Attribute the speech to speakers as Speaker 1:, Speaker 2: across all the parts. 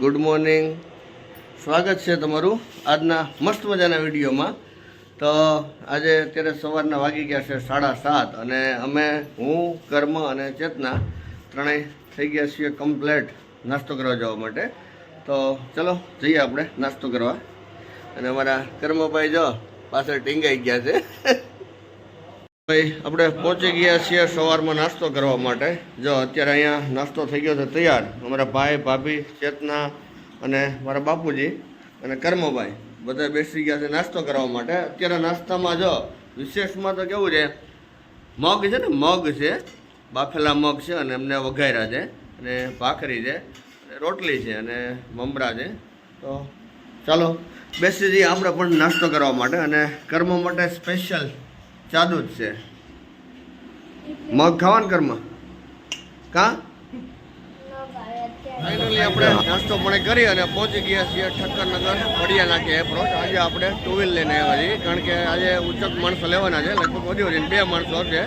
Speaker 1: Good morning. સ્વાગત છે તમારું આજના મસ્ત મજાના વિડીયોમાં. તો આજે અત્યારે સવારના વાગી ગયા છે 7:30 અને અમે હું કર્મ અને ચેતના ત્રણેય થઈ ગયા છીએ કમ્પ્લેટ નાસ્તો કરવા જવા માટે. તો ચલો જઈએ આપણે નાસ્તો કરવા. અને અમારા કર્મભાઈ જો પાછળ ટીંગાઈ ગયા છે. ભાઈ આપણે પહોંચી ગયા છીએ સવારમાં નાસ્તો કરવા માટે. જો અત્યારે અહીંયા નાસ્તો થઈ ગયો છે તૈયાર. અમારા ભાઈ ભાભી ચેતના અને મારા બાપુજી અને કર્મભાઈ બધા બેસી ગયા છે નાસ્તો કરવા માટે. અત્યારે નાસ્તામાં જો વિશેષમાં તો કેવું છે, મગ છે ને, મગ છે, બાફેલા મગ છે અને એમને વઘાર્યા છે અને ભાખરી છે, રોટલી છે અને મમરા છે. તો ચાલો બેસી જઈએ આપણે પણ નાસ્તો કરવા માટે. અને કર્મ માટે સ્પેશિયલ ચાદુ જ છે. મગ ખાવાનું કર્મ કા ફાઇનલી આપણે નાસ્તો પણ કરી અને પહોંચી ગયા છીએ ઠક્કરનગર વડિયા નાકે એપ્રોચ. આજે આપણે 2 વ્હીલ લઈને આવ્યા છીએ કારણ કે આજે ઉચ્ચક માણસો લેવાના છે. લગભગ વધુ 2 માણસો છે,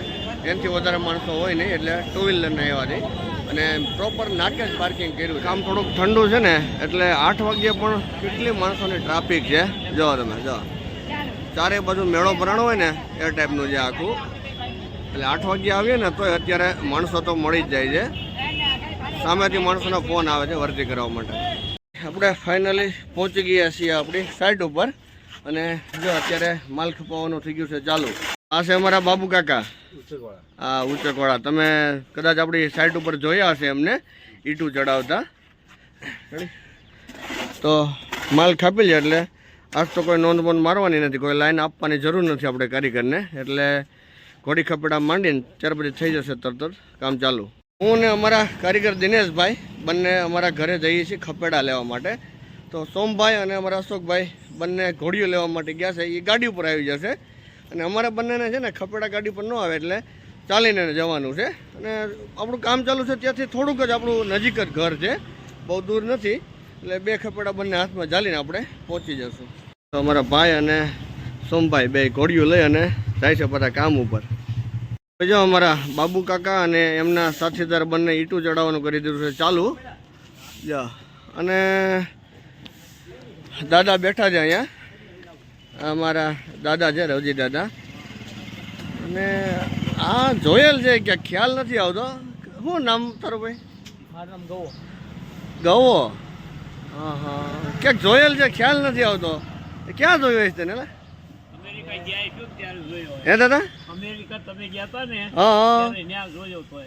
Speaker 1: એનાથી વધારે માણસો હોય નહીં, એટલે 2 વ્હીલ લઈને આવ્યા છીએ અને પ્રોપર નાકે જ પાર્કિંગ કર્યું. કામ થોડુંક ઠંડુ છે ને એટલે 8 વાગ્યે પણ કેટલી માણસોની ટ્રાફિક છે. જો તમે જો ચારે બાજુ મેળો ભરાણો હોય ને એ ટાઈપનું છે આખું. એટલે 8 વાગ્યે આવીએ ને તોય અત્યારે માણસો તો મળી જ જાય છે. સામેથી માણસોના ફોન આવે છે વર્તી કરવા માટે. આપણે ફાઇનલી પહોંચી ગયા છીએ આપણી સાઈડ ઉપર અને જો અત્યારે માલ ખપાવવાનું થઈ ગયું છે ચાલુ. આ છે અમારા બાબુ કાકા, હા ઉચકવાળા. તમે કદાચ આપણી સાઈડ ઉપર જોયા હશે એમને ઈટું ચડાવતા. તો માલ ખાપી લે એટલે આજ તો કોઈ નોંધ બોંધ મારવાની નથી, કોઈ લાઈન આપવાની જરૂર નથી આપણે કારીગરને. એટલે ઘોડી ખપેડા માંડીને ત્યાર પછી થઈ જશે તરત જ કામ ચાલુ. હું ને અમારા કારીગર દિનેશભાઈ બંને અમારા ઘરે જઈએ છીએ ખપેડા લેવા માટે. તો સોમભાઈ અને અમારા અશોકભાઈ બંને ઘોડીઓ લેવા માટે ગયા છે. એ ગાડી ઉપર આવી જશે અને અમારા બંનેને છે ને ખપેડા ગાડી પર ન આવે એટલે ચાલીને જવાનું છે. અને આપણું કામ ચાલુ છે ત્યાંથી થોડુંક જ આપણું નજીક જ ઘર છે, બહુ દૂર નથી. એટલે 2 ખપેડા બંને હાથમાં ચાલીને આપણે પહોંચી જશું. તો અમારા ભાઈ અને સોમભાઈ બે ઘોડીઓ લઈ અને જાય છે બધા કામ ઉપર. જો અમારા બાબુ કાકા અને એમના સાથીદાર બંને ઈંટું ચડાવવાનું કરી દીધું છે ચાલુ. જો અને દાદા બેઠા છે અહીંયા, અમારા દાદા છે રવજી દાદા. અને આ જોયેલ છે કે ખ્યાલ નથી આવતો. શું નામ તારું ભાઈ?
Speaker 2: મારું નામ ગવો.
Speaker 1: ગવો? હા હા, ક્યાંક જોયેલ છે, ખ્યાલ નથી આવતો. ક્યાં જોયું હશે તને? હે દાદા?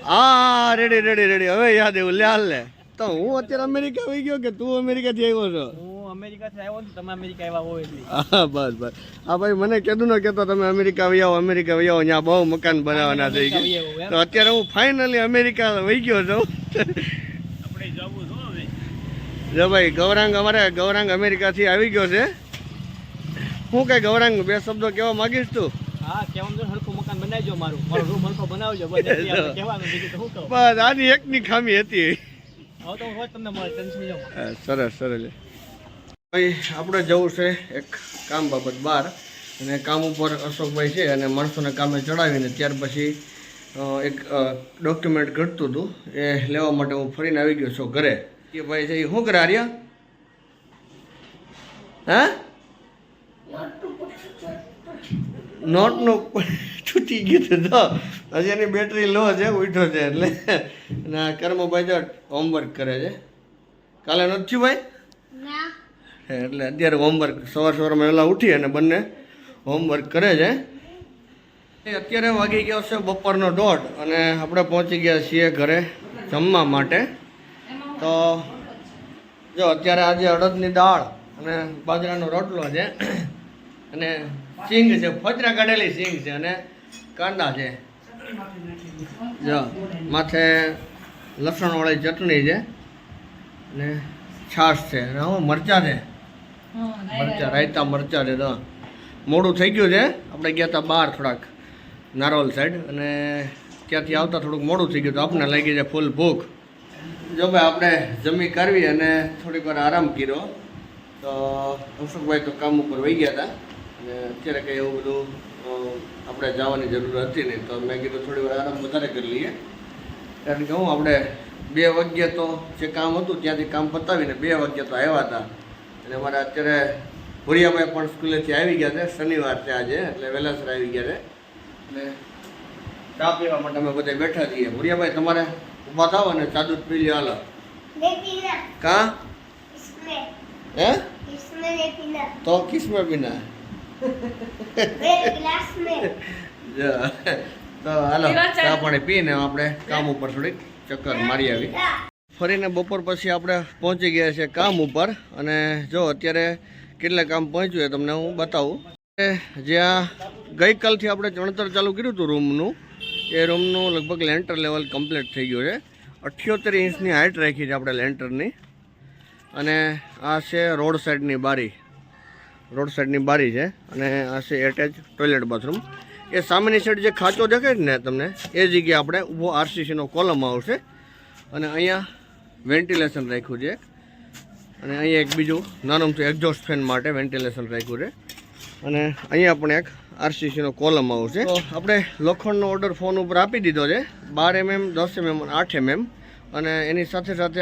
Speaker 1: હા રેડી રેડી રેડી, હવે યાદ એવું લે હાલ લે. તો હું અત્યારે અમેરિકા આવી ગયો કે તું અમેરિકાથી આવ્યો છો?
Speaker 2: હું અમેરિકાથી આવ્યો છું, તમે અમેરિકા આવ્યા હોય એટલે.
Speaker 1: હા બસ બસ. હા ભાઈ મને કીધું ને કહેતો તમે અમેરિકા આવી આવો, અમેરિકા આવી આવો, ત્યાં બહુ મકાન બનાવવાના થઈ ગયા. તો અત્યારે હું ફાઇનલી અમેરિકા વહી ગયો છું.
Speaker 2: આપણે જવું છો હવે.
Speaker 1: જો ભાઈ ગૌરાંગ, અમારે ગૌરાંગ અમેરિકાથી આવી ગયો છે. હું કઈ ગૌરાંગ 2 શબ્દો કહેવા માંગીશ તું?
Speaker 2: હા કહેવાનું છે, હરખું મકાન બનાવજો, મારું રૂમ હરખો બનાવજો. બસ કહેવાનું બીજું તો શું કહું.
Speaker 1: બસ આની એકની ખામી હતી.
Speaker 2: હવે તો હોય તમને મળે ટેન્શન જાવ.
Speaker 1: સરસ સરસ. ભાઈ આપણે જવું છે એક કામ બાબત બહાર અને કામ ઉપર અશોકભાઈ છે અને માણસોને કામે ચડાવીને ત્યાર પછી એક ડોક્યુમેન્ટ ઘટતું હતું એ લેવા માટે હું ફરીને આવી ગયો છું ઘરે. એ ભાઈ છે એ શું કરે આર્યા? હા નોટનું છૂટી ગયું હતું તો હજી એની બેટરી લો છે, ઉઠો છે એટલે. અને આ કર્મભાઈ જો હોમવર્ક કરે છે. કાલે નથી થયું ભાઈ? એટલે અત્યારે હોમવર્ક સવારમાં વહેલા ઉઠી અને બંને હોમવર્ક કરે છે. અત્યારે વાગી ગયો છે બપોરનો 1:30 અને આપણે પહોંચી ગયા છીએ ઘરે જમવા માટે. તો જો અત્યારે આજે અડદની દાળ અને બાજરાનો રોટલો છે અને સિંગ છે, ફોતરા કાઢેલી સિંગ છે અને કાંદા છે. જો માથે લસણવાળી ચટણી છે અને છાશ છે અને હું મરચાં છે, મરચાં રાયતા મરચાં છે. તો મોડું થઈ ગયું છે, આપણે ગયા હતા બહાર થોડાક નારોલ સાઈડ અને ત્યાંથી આવતા થોડુંક મોડું થઈ ગયું તો આપણને લાગી જાય ફૂલ ભૂખ. જો ભાઈ આપણે જમી કાઢવી અને થોડીક વાર આરામ કર્યો. તો અશોકભાઈ તો કામ ઉપર વહી ગયા હતા અને અત્યારે કંઈ એવું બધું આપણે જવાની જરૂર હતી નહીં. તો મેં કીધું થોડી વાર આરામ વધારે કરી લઈએ કારણ કે હું આપણે 2 વાગ્યે તો જે કામ હતું ત્યાંથી કામ પતાવીને 2 વાગ્યે તો આવ્યા હતા. અને અમારા અત્યારે ભુરિયાભાઈ પણ સ્કૂલેથી આવી ગયા છે. શનિવાર છે આજે એટલે વહેલાસર આવી ગયા છે. એટલે ચા પીવા માટે અમે બધા બેઠા છીએ. ભુરિયાભાઈ તમારે ઊભા થાવ અને ચા દૂધ પી લ્યો હાલો. કા હે तो किस में पीना તો હાલો ચા પાણી પીને આપણે કામ ઉપર થોડીક ચક્કર મારી આવી. ફરીને બપોર પછી આપણે પહોંચી ગયા છે કામ ઉપર. અને જો અત્યારે કેટલા કામ પહોંચ્યું એ તમને હું બતાવું. જ્યાં ગઈકાલથી આપણે ચણતર ચાલુ કર્યું હતું રૂમનું, એ રૂમનું લગભગ લેન્ટર લેવલ કમ્પ્લીટ થઈ ગયું છે. 78 ઇંચની હાઇટ રાખી છે આપણે લેન્ટરની. અને આ છે રોડ સાઈડની બારી, રોડ સાઈડની બારી છે. અને આ છે એટેચ ટોયલેટ બાથરૂમ. એ સામેની સાઈડ જે ખાંચો દેખાય છે ને તમને, એ જગ્યાએ આપણે ઊભો આરસીસીનો કોલમ આવશે. અને અહીંયા વેન્ટિલેશન રાખ્યું છે. અને અહીંયા એક બીજું નાનું એક્ઝોસ્ટ ફેન માટે વેન્ટિલેશન રાખ્યું છે. અને અહીંયા પણ એક આરસીસીનો કોલમ આવશે. તો આપણે લોખંડનો ઓર્ડર ફોન ઉપર આપી દીધો છે, 12 mm, 10 mm અને 8 mm. અને એની સાથે સાથે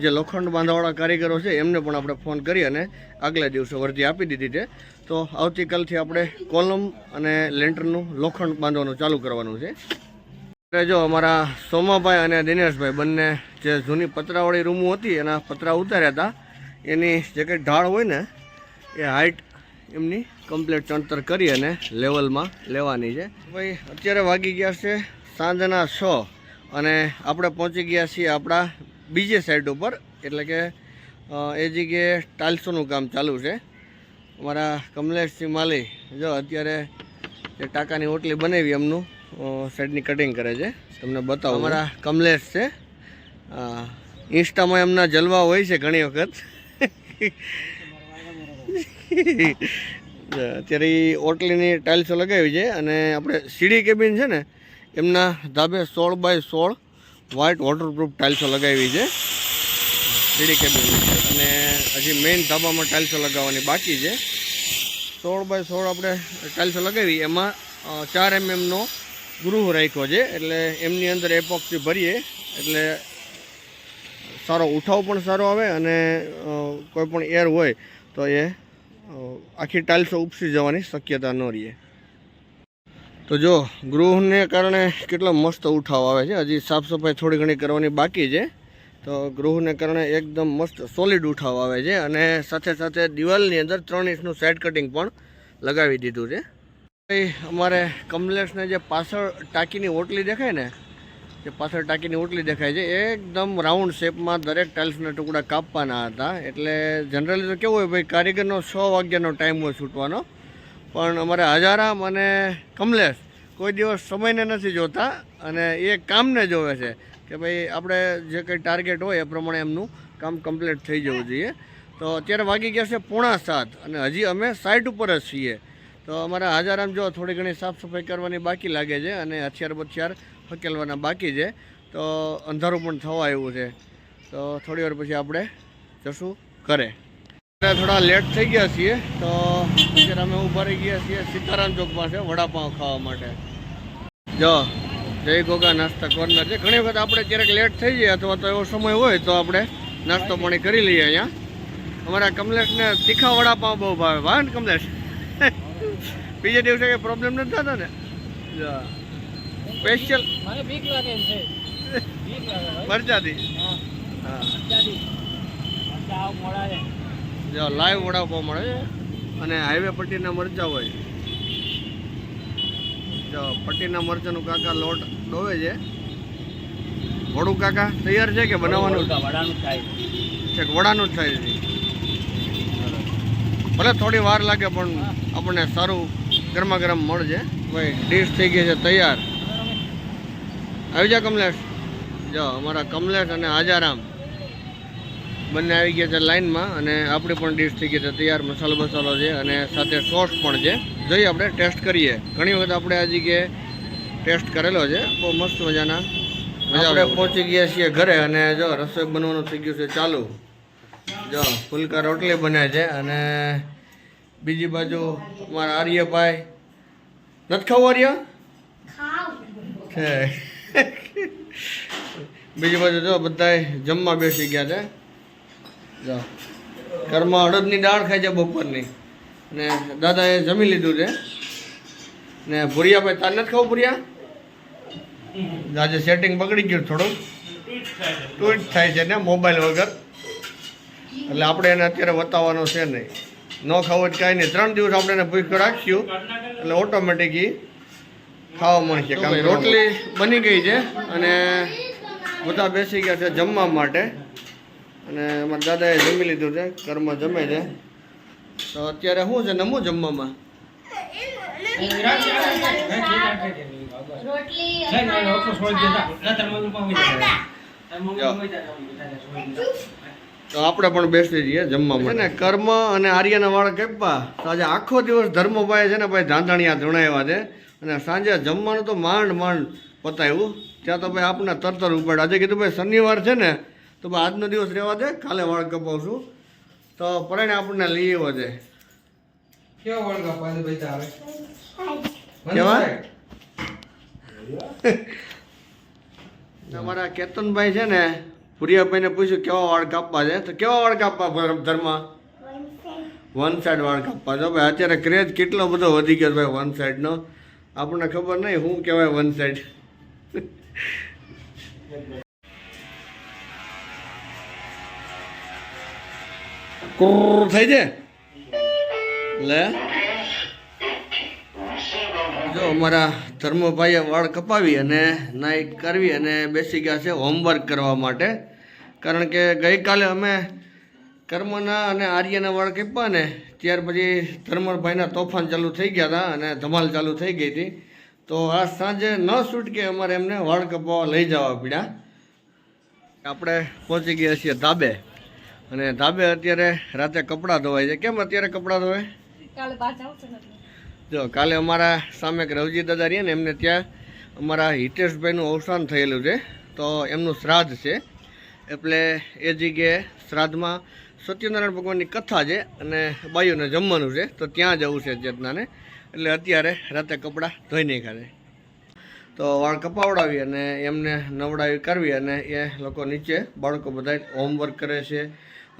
Speaker 1: જે લોખંડ બાંધવાવાળા કારીગરો છે એમને પણ આપણે ફોન કરી અને આગલા દિવસે વર્દી આપી દીધી છે. તો આવતીકાલથી આપણે કોલમ અને લેન્ટરનું લોખંડ બાંધવાનું ચાલુ કરવાનું છે. એટલે જો અમારા સોમાભાઈ અને દિનેશભાઈ બંને જે જૂની પતરાવાળી રૂમો હતી એના પતરા ઉતાર્યા હતા, એની જે કંઈ ઢાળ હોય ને એ હાઇટ એમની કમ્પ્લીટ ચણતર કરી અને લેવલમાં લેવાની છે. ભાઈ અત્યારે વાગી ગયા છે સાંજના 6 અને આપણે પહોંચી ગયા છીએ આપણા બીજી સાઈડ ઉપર. એટલે કે એ જગ્યાએ ટાઇલ્સોનું કામ ચાલુ છે. અમારા કમલેશસિંહ માલી જો અત્યારે જે ટાંકાની ઓટલી બનાવી એમનું સાઈડની કટિંગ કરે છે. તમને બતાવો, અમારા કમલેશ છે. ઇન્સ્ટામાં એમના જલવા હોય છે ઘણી વખત. અત્યારે એ ઓટલીની ટાઇલ્સો લગાવી છે. અને આપણે સીડી કેબિન છે ને એમના ધાબે 16x16 વ્હાઇટ વોટરપ્રૂફ ટાઇલ્સો લગાવી છે સીડી કેબિન. અને હજી મેઇન ધાબામાં ટાઇલ્સો લગાવવાની બાકી છે. 16x16 આપણે ટાઇલ્સો લગાવી, એમાં 4 mm નો ગૃહ રાખ્યો છે. એટલે એમની અંદર એપોક્સી ભરીએ એટલે સારો ઉઠાવ પણ સારો આવે. અને કોઈ પણ એર હોય તો એ આખી ટાઇલ્સો ઉપસી જવાની શક્યતા ન રહે. તો જો ગૃહને કારણે કેટલો મસ્ત ઉઠાવ આવે છે. હજી સાફ સફાઈ થોડી ઘણી કરવાની બાકી છે. તો ગૃહને કારણે એકદમ મસ્ત સોલિડ ઉઠાવ આવે છે. અને સાથે સાથે દિવાલની અંદર 3 ઇંચનું સાઇડ કટિંગ પણ લગાવી દીધું છે. અમારે કમલેશને જે પાછળ ટાંકીની ઓટલી દેખાય ને, જે પાછળ ટાંકીની ઓટલી દેખાય છે એકદમ રાઉન્ડ શેપમાં દરેક ટાઇલ્સના ટુકડા કાપવાના હતા. એટલે જનરલી તો કેવું હોય ભાઈ, કારીગરનો 6 વાગ્યાનો ટાઈમ હોય છૂટવાનો, પણ અમારે હજારામ અને કમલેશ કોઈ દિવસ સમયને નથી જોતા અને એ કામને જોવે છે કે ભાઈ આપણે જે કંઈ ટાર્ગેટ હોય એ પ્રમાણે એમનું કામ કમ્પ્લીટ થઈ જવું જોઈએ. તો અત્યારે વાગી ગયા છે 6:45 અને હજી અમે સાઇટ ઉપર જ છીએ. તો અમારા હજારામ જો થોડી ઘણી સાફ સફાઈ કરવાની બાકી લાગે છે અને હથિયાર બથિયાર હકેલવાના બાકી છે. તો અંધારું પણ થવા આવ્યું છે. તો થોડી વાર પછી આપણે જશું ઘરે. થોડા લેટ થઈ ગયા છીએ તો અત્યારે અમે ઊભા રહી ગયા છીએ સીતારામ ચોક પાસે વડાપાઉં ખાવા માટે. જો જય ગોગા નાસ્તા કોર્નર છે. ઘણી વખત આપણે ક્યારેક લેટ થઈ જાય અથવા તો એવો સમય હોય તો આપણે નાસ્તો પાણી કરી લઈએ અહીંયા. અમારા કમલેશને તીખા વડાપાઉં બહુ ભાવે. ભાવે ને કમલેશ? બીજે દિવસે કંઈ પ્રોબ્લેમ નથી થતો ને? સ્પેશિયલ મરચાથી. હા જો લાઈવ વડાપાઉં મળે છે. અને હાઈવે પટ્ટીના મરચાં હોય. જો પટ્ટીના મરચાંનું કાકા લોટ ડોવે છે. વડું કાકા તૈયાર છે કે બનાવવાનું? વડાનું થાય છે. વડાનું જ થાય છે. ભલે થોડી વાર લાગે પણ આપણને સારું ગરમા ગરમ મળશે. ભાઈ ડીશ થઈ ગઈ છે તૈયાર. આવી જા કમલેશ. જો અમારા કમલેશ અને હાજારામ બંને આવી ગયા છે લાઈનમાં. અને આપણી પણ ડીશ થઈ ગઈ છે તૈયાર. મસાલો બસાલો છે અને સાથે સોસ પણ છે. જોઈએ આપણે ટેસ્ટ કરીએ. ઘણી વખત આપણે આ જગ્યાએ ટેસ્ટ કરેલો છે. બહુ મસ્ત મજાના. આપણે પહોંચી ગયા છીએ ઘરે અને જો રસોઈ બનવાનું થઈ ગયું છે ચાલુ. જો ફુલકા રોટલી બને છે. અને બીજી બાજુ અમારા આર્યભાઈ નથી ખાવું? આર્ય બીજી બાજુ જો બધાય જમવા બેસી ગયા છે. જો ઘરમાં અડદની દાળ ખાય છે બપોરની, ને દાદાએ જમી લીધું છે. ને ભૂરિયા ભાઈ તાર નથી ખાવું ભૂરિયા? આજે સેટિંગ બગડી ગયું થોડું, ટ્વીટ થાય છે ને મોબાઈલ વગર, એટલે આપણે એને અત્યારે બતાવવાનું છે નહીં. ન ખાવું જ કાંઈ નહીં, 3 દિવસ આપણે એને ભૂખ્યો રાખીશું એટલે ઓટોમેટિક ખાવા મળશે. કારણ કે રોટલી બની ગઈ છે અને બધા બેસી ગયા છે જમવા માટે. અને અમારા દાદાએ જમી લીધું છે, ઘરમાં જમે છે. તો અત્યારે શું છે નમું જમવામાં? તો આપણે પણ બેસી જઈએ જમવા માટે. ને કર્મ અને આર્યના વાળ કાપવા તો આજે આખો દિવસ ધર્મભાઈ છે ને ભાઈ ધાંધણિયા ધણાવ્યા છે. અને સાંજે જમવાનું તો માંડ પતાવ્યું. ત્યાં તો ભાઈ આપને તરતર ઉપાડ. આજે કીધું ભાઈ શનિવાર છે ને તો ભાઈ આજનો દિવસ રહેવા દે, કાલે વાળ કપાવશું. તો પરણે આપણને લઈ આવ્યો છે.
Speaker 3: કેવો વાળ કપાવે છે ભાઈ તારે?
Speaker 1: કેવા? તમારા કેતનભાઈ છે ને ભુરિયાભાઈને પૂછ્યું કેવા વાળ કાપવા છે, તો કેવા વાળ કાપવા ધર્મ? 1 સાઈડ વાળ કાપવા. જો ભાઈ અત્યારે ક્રેઝ કેટલો બધો વધી ગયો ભાઈ 1 સાઈડનો. આપણને ખબર નહીં શું કહેવાય 1 સાઈડ. થઈ જાય લે. જો અમારા ધર્મભાઈએ વાળ કપાવી અને નાઈ કરવી અને બેસી ગયા છે હોમવર્ક કરવા માટે. કારણ કે ગઈકાલે અમે કર્મના અને આર્યના વાળ કાપ્યા ને ત્યાર પછી ધર્મભાઈના તોફાન ચાલુ થઈ ગયા હતા અને ધમાલ ચાલુ થઈ ગઈ હતી. તો આ સાંજે ન છૂટકે અમારે એમને વાળ કપાવવા લઈ જવા પડ્યા. આપણે પહોંચી ગયા છીએ ધાબે. અને ધાબે અત્યારે રાતે કપડાં ધોવાય છે. કેમ અત્યારે કપડાં ધોવાય? જો કાલે અમારા સામે એક રવજી દાદા રહીએ ને એમને ત્યાં અમારા હિતેશભાઈનું અવસાન થયેલું છે. તો એમનું શ્રાદ્ધ છે, એટલે એ જગ્યાએ શ્રાદ્ધમાં સત્યનારાયણ ભગવાનની કથા છે અને બાઈઓને જમવાનું છે. તો ત્યાં જવું છે ચેતનાને, એટલે અત્યારે રાતે કપડાં ધોઈ નાખ્યા છે. તો વાળ કપાવડાવી અને એમને નવડાવી કરવી અને એ લોકો નીચે બાળકો બધા હોમવર્ક કરે છે.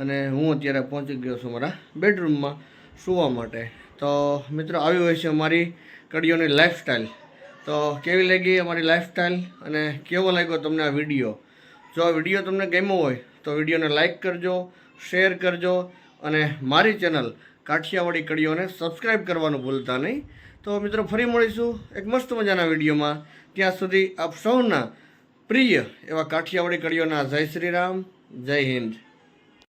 Speaker 1: અને હું અત્યારે પહોંચી ગયો છું મારા બેડરૂમમાં સૂવા માટે. તો મિત્રો આવી હોય છે અમારી કડીઓની લાઈફસ્ટાઈલ. તો કેવી લાગી અમારી લાઈફસ્ટાઈલ અને કેવો લાગ્યો તમને આ વિડીયો? જો આ વિડીયો તમને ગમ્યો હોય તો વિડીયોને લાઈક કરજો, શેર કરજો અને મારી ચેનલ કાઠિયાવાડી કડીઓને સબસ્ક્રાઈબ કરવાનું ભૂલતા નહીં. તો મિત્રો ફરી મળીશું એક મસ્ત મજાના વિડીયોમાં. ત્યાં સુધી આપ સૌના પ્રિય એવા કાઠિયાવાડી કડીઓના જય શ્રી રામ, જય હિન્દ.